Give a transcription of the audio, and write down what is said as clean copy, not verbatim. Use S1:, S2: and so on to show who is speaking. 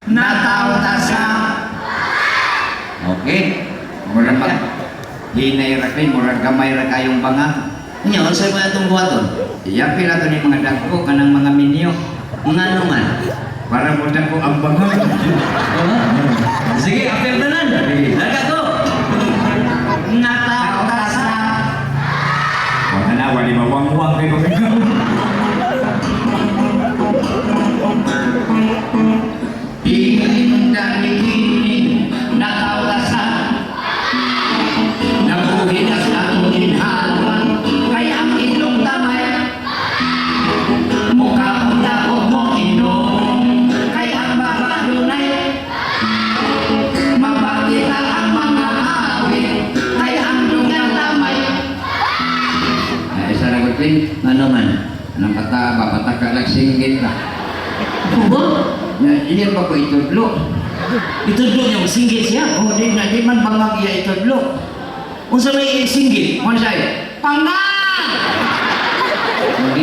S1: Natawta sa okay. Murag mag hinay ra kay murag gamay ra kayong banga.
S2: Nya unsay mo atong buhaton?
S1: Iya pila to ni mga dagko kanang mga minyo.
S2: Ngano man?
S1: Para mo dagko ang banga.
S2: Sige, apel tanan. Daga ko.
S1: Natawta sa wala na wali mawang-wang kay ko. Dahil natawta sa nabuhinas atong ginhaluan kaya ang ilong damay mukha kong dakot mo inom kaya ang baka dunay mabagita ang mga awit kaya ang lungan damay ay isa na gutin
S2: Ano man?
S1: anong kata babatak ka lang singgit na
S2: Kubo?
S1: iyan pa ko itudlo
S2: Itudlo niya singgit siya.
S1: o di man bangag iya itudlo
S2: Unsa may singgit?
S1: Monsay, pangan! Hindi